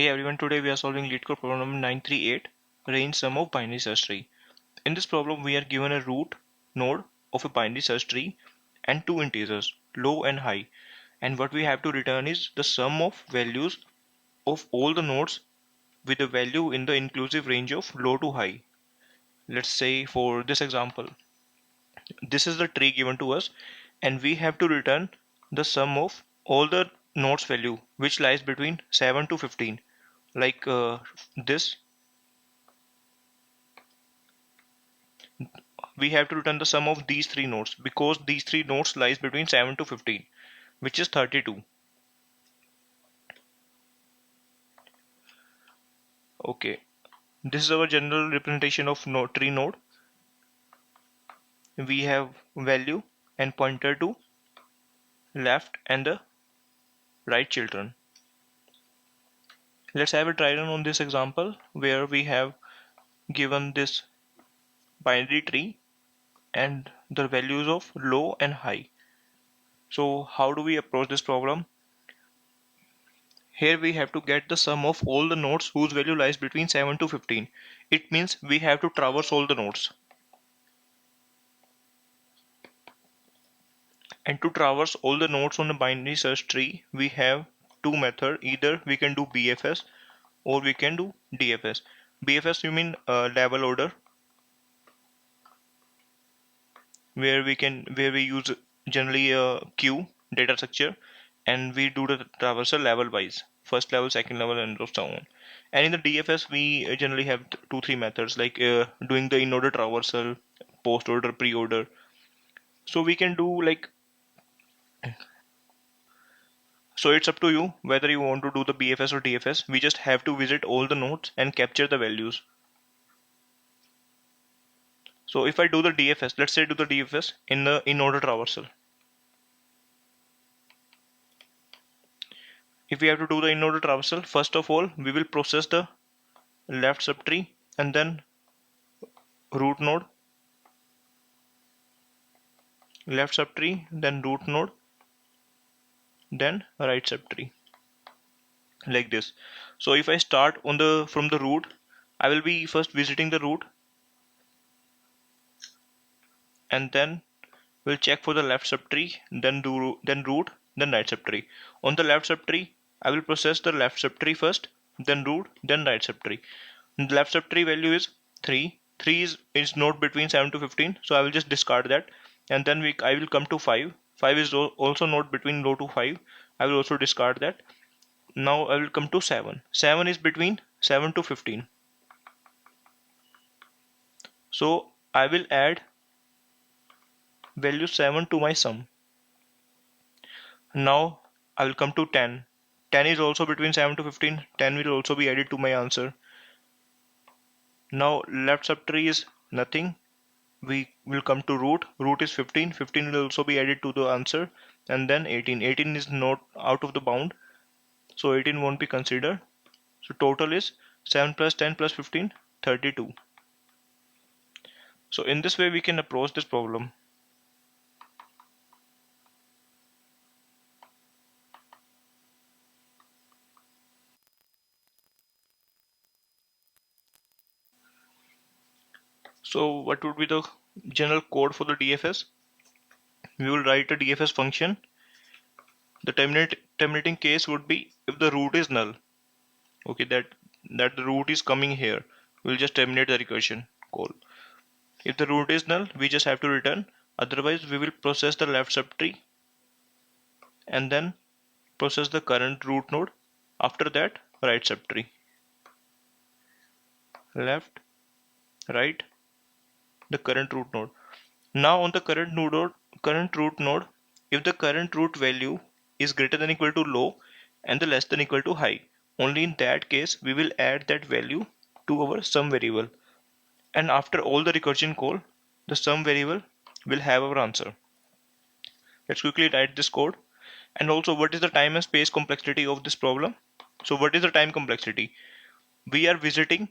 Hey everyone, today we are solving LeetCode problem number 938, range sum of binary search tree. In this problem, we are given a root node of a binary search tree and two integers, low and high. And what we have to return is the sum of values of all the nodes with a value in the inclusive range of low to high. Let's say for this example, this is the tree given to us and we have to return the sum of all the nodes value which lies between 7 to 15 like this. We have to return the sum of these three nodes because these three nodes lies between 7 to 15, which is 32. Okay, this is our general representation of tree node. We have value and pointer to left and the right children. Let's have a try run on this example where we have given this binary tree and the values of low and high. So how do we approach this problem? Here we have to get the sum of all the nodes whose value lies between 7 to 15. It means we have to traverse all the nodes. And to traverse all the nodes on the binary search tree, we have two methods. Either we can do BFS or we can do DFS. BFS you mean level order, where we use generally a queue data structure, and we do the traversal level wise, first level, second level, and so on. And in the DFS, we generally have two three methods like doing the inorder traversal, post order, pre-order. So we can do like, so it's up to you whether you want to do the BFS or DFS. We just have to visit all the nodes and capture the values. So if I do the DFS, let's say do the DFS in the inorder traversal. If we have to do the inorder traversal, first of all, we will process the left subtree and then root node, left subtree, then root node, then right subtree, like this. So if I start on the from the root, I will be first visiting the root and then we'll check for the left subtree, then do then root, then right subtree. On the left subtree, I will process the left subtree first, then root, then right subtree. The left subtree value is 3. 3 is not between 7 to 15, so I will just discard that. And then I will come to 5. 5 is also not between low to 5. I will also discard that. Now I will come to 7. 7 is between 7 to 15. So I will add value 7 to my sum. Now I will come to 10. 10 is also between 7 to 15. 10 will also be added to my answer. Now left subtree is nothing. We will come to root. Root is 15. 15 will also be added to the answer. And then 18. 18 is not out of the bound. So 18 won't be considered. So total is 7 plus 10 plus 15, 32. So in this way we can approach this problem. So what would be the general code for the DFS? We will write a DFS function. The terminating case would be if the root is null. Okay, that the root is coming here. We'll just terminate the recursion call. If the root is null, we just have to return. Otherwise, we will process the left subtree and then process the current root node. After that, right subtree. Left, right, the current root node. Now on the current root node, if the current root value is greater than equal to low and the less than equal to high, only in that case we will add that value to our sum variable. And after all the recursion call, the sum variable will have our answer. Let's quickly write this code. And also, what is the time and space complexity of this problem? So what is the time complexity? We are visiting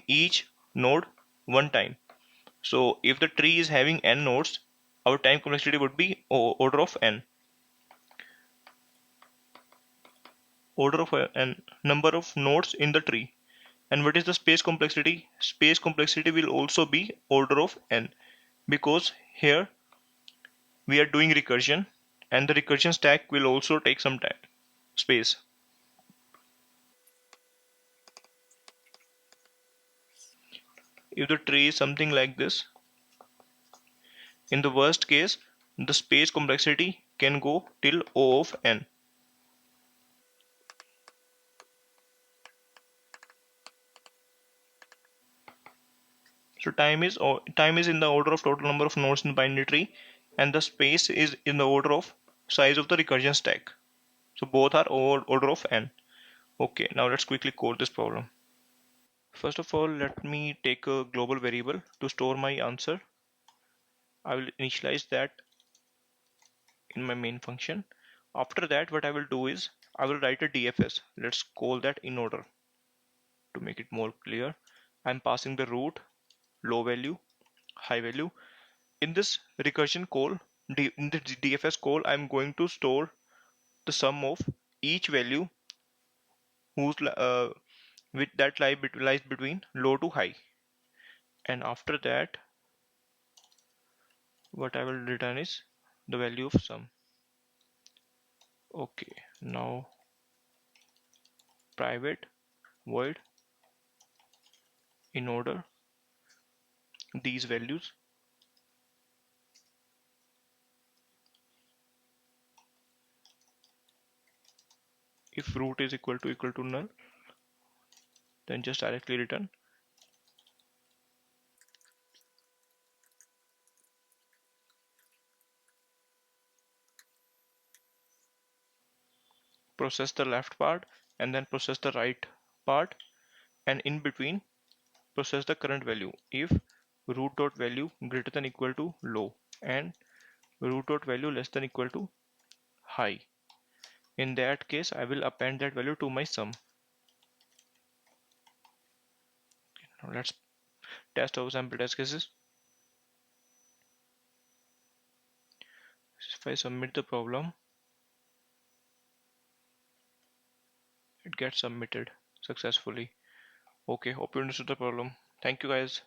each node one time. So if the tree is having n nodes, our time complexity would be order of n. order of n, number of nodes in the tree. And what is the space complexity? Space complexity will also be order of n, because here we are doing recursion, and the recursion stack will also take some time, space. If the tree is something like this, in the worst case, the space complexity can go till O of n. So time is in the order of total number of nodes in the binary tree, and the space is in the order of size of the recursion stack. So both are order of n. Okay, now let's quickly code this problem. First of all, let me take a global variable to store my answer. I will initialize that in my main function. After that, what I will do is I will write a DFS. Let's call that in order to make it more clear. I'm passing the root, low value, high value. In this recursion call, in the DFS call, I'm going to store the sum of each value whose with that lies between low to high. And after that, what I will return is the value of sum. Okay, now private void in order these values. If root is equal to null, then just directly return. Process the left part and then process the right part, and in between process the current value if root dot value greater than equal to low and root dot value less than equal to high. In that case, I will append that value to my sum. Now let's test our sample test cases. If I submit the problem, it gets submitted successfully. Okay, hope you understood the problem. Thank you guys.